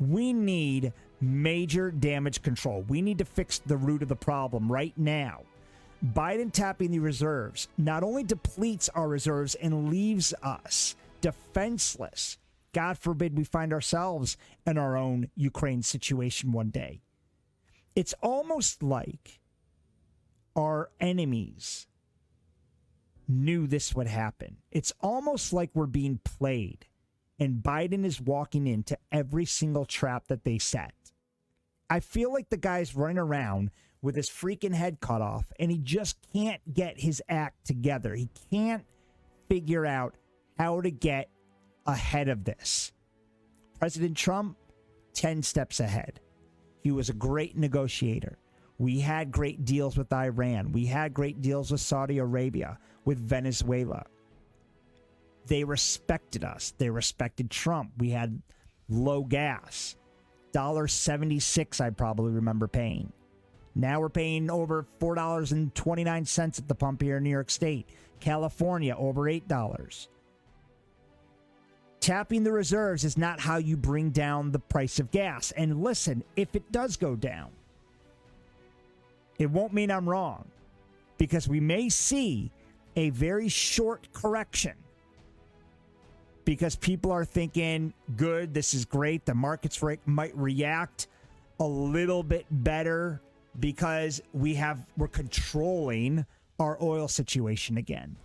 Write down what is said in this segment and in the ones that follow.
We need major damage control. We need to fix the root of the problem right now. Biden tapping the reserves not only depletes our reserves and leaves us defenseless. God forbid we find ourselves in our own Ukraine situation one day. It's almost like our enemies knew this would happen. It's almost like we're being played, and Biden is walking into every single trap that they set. I feel like the guy's running around with his freaking head cut off, and he just can't get his act together. He can't figure out how to get ahead of this. President Trump, 10 steps ahead. He was a great negotiator. We had great deals with Iran. We had great deals with Saudi Arabia, with Venezuela. They respected us. They respected Trump. We had low gas. $1.76 I probably remember paying. Now we're paying over $4.29 at the pump here in New York State. California, over $8. Tapping the reserves is not how you bring down the price of gas. And listen, if it does go down, it won't mean I'm wrong, because we may see a very short correction because people are thinking, good, this is great. The markets might react a little bit better because we're controlling our oil situation again.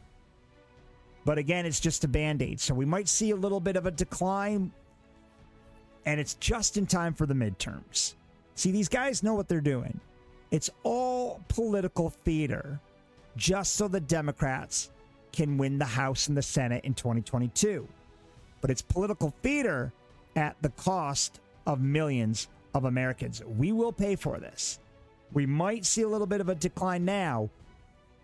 But again, it's just a Band-Aid. So we might see a little bit of a decline, and it's just in time for the midterms. See, these guys know what they're doing. It's all political theater just so the Democrats can win the House and the Senate in 2022. But it's political theater at the cost of millions of Americans. We will pay for this. We might see a little bit of a decline now,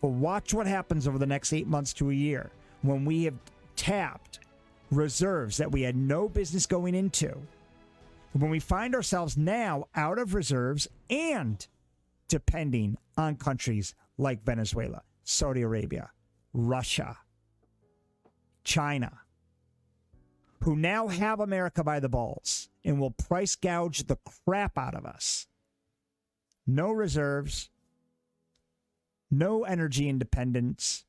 but watch what happens over the next 8 months to a year when we have tapped reserves that we had no business going into. When we find ourselves now out of reserves and depending on countries like Venezuela, Saudi Arabia, Russia, China, who now have America by the balls and will price gouge the crap out of us. No reserves, no energy independence,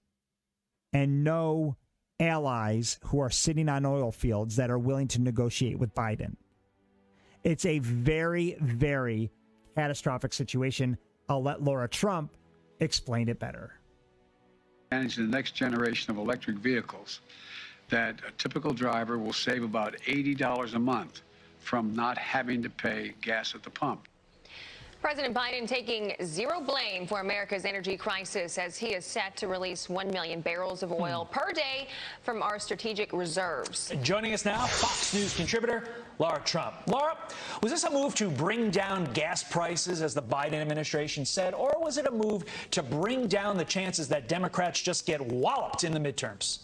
and no allies who are sitting on oil fields that are willing to negotiate with Biden. It's a very, very catastrophic situation. I'll let Lara Trump explain it better. Manage the next generation of electric vehicles, that a typical driver will save about $80 a month from not having to pay gas at the pump. President Biden taking zero blame for America's energy crisis as he is set to release 1 million barrels of oil per day from our strategic reserves. Joining us now, Fox News contributor Lara Trump. Lara, was this a move to bring down gas prices, as the Biden administration said, or was it a move to bring down the chances that Democrats just get walloped in the midterms?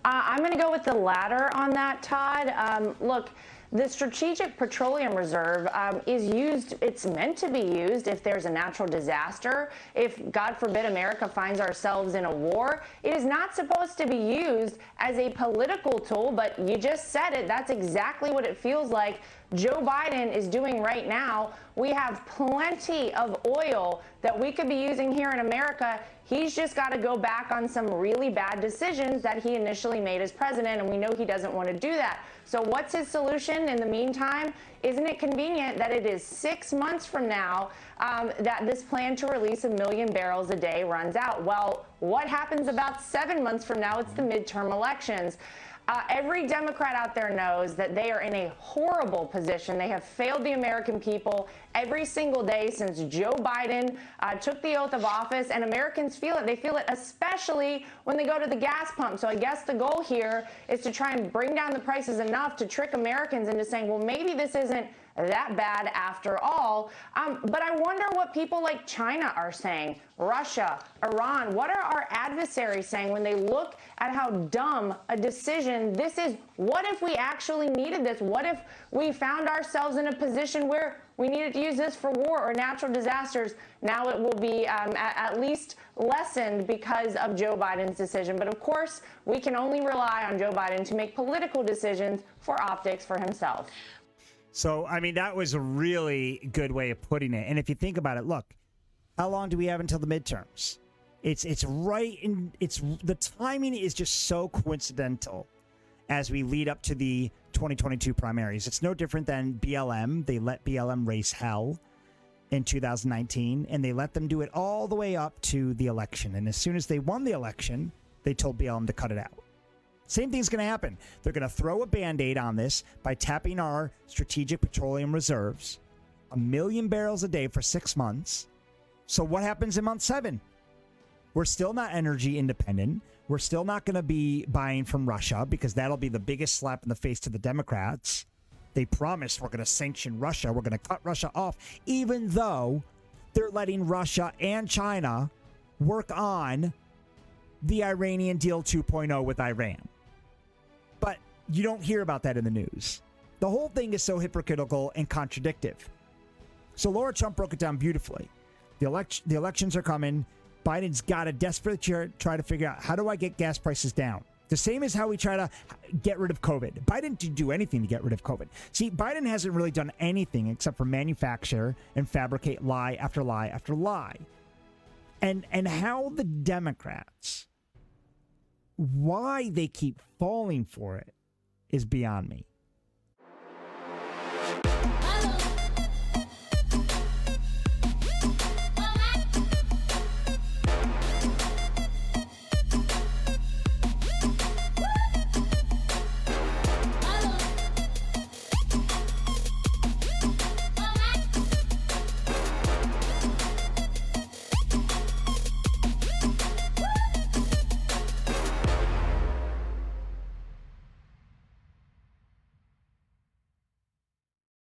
I'm going to go with the latter on that, Todd. Look, the Strategic Petroleum Reserve is used, it's meant to be used if there's a natural disaster. If, God forbid, America finds ourselves in a war, it is not supposed to be used as a political tool, but you just said it. That's exactly what it feels like Joe Biden is doing right now. We have plenty of oil that we could be using here in America. He's just got to go back on some really bad decisions that he initially made as president, and we know he doesn't want to do that. So what's his solution in the meantime? Isn't it convenient that it is 6 months from now that this plan to release 1 million barrels a day runs out? Well, what happens about 7 months from now? It's the midterm elections. Every Democrat out there knows that they are in a horrible position. They have failed the American people every single day since Joe Biden took the oath of office, and Americans feel it. They feel it especially when they go to the gas pump. So I guess the goal here is to try and bring down the prices enough to trick Americans into saying, well, maybe this isn't that bad after all. But I wonder what people like China are saying, Russia, Iran. What are our adversaries saying when they look at how dumb a decision this is? What if we actually needed this? What if we found ourselves in a position where we needed to use this for war or natural disasters? Now it will be at least lessened because of Joe Biden's decision. But of course, we can only rely on Joe Biden to make political decisions for optics for himself. So, I mean, that was a really good way of putting it. And if you think about it, look, how long do we have until the midterms? It's right in, the timing is just so coincidental as we lead up to the 2022 primaries. It's no different than BLM. They let BLM race hell in 2019, and they let them do it all the way up to the election. And as soon as they won the election, they told BLM to cut it out. Same thing's going to happen. They're going to throw a Band-Aid on this by tapping our strategic petroleum reserves, 1 million barrels a day for 6 months. So what happens in month 7? We're still not energy independent. We're still not going to be buying from Russia because that'll be the biggest slap in the face to the Democrats. They promised we're going to sanction Russia. We're going to cut Russia off, even though they're letting Russia and China work on the Iranian deal 2.0 with Iran. But you don't hear about that in the news. The whole thing is so hypocritical and contradictive. So Lara Trump broke it down beautifully. The elections are coming. Biden's got to desperately try to figure out, how do I get gas prices down? The same as how we try to get rid of COVID. Biden didn't do anything to get rid of COVID. See, Biden hasn't really done anything except for manufacture and fabricate lie after lie after lie. And how the Democrats, why they keep falling for it is beyond me.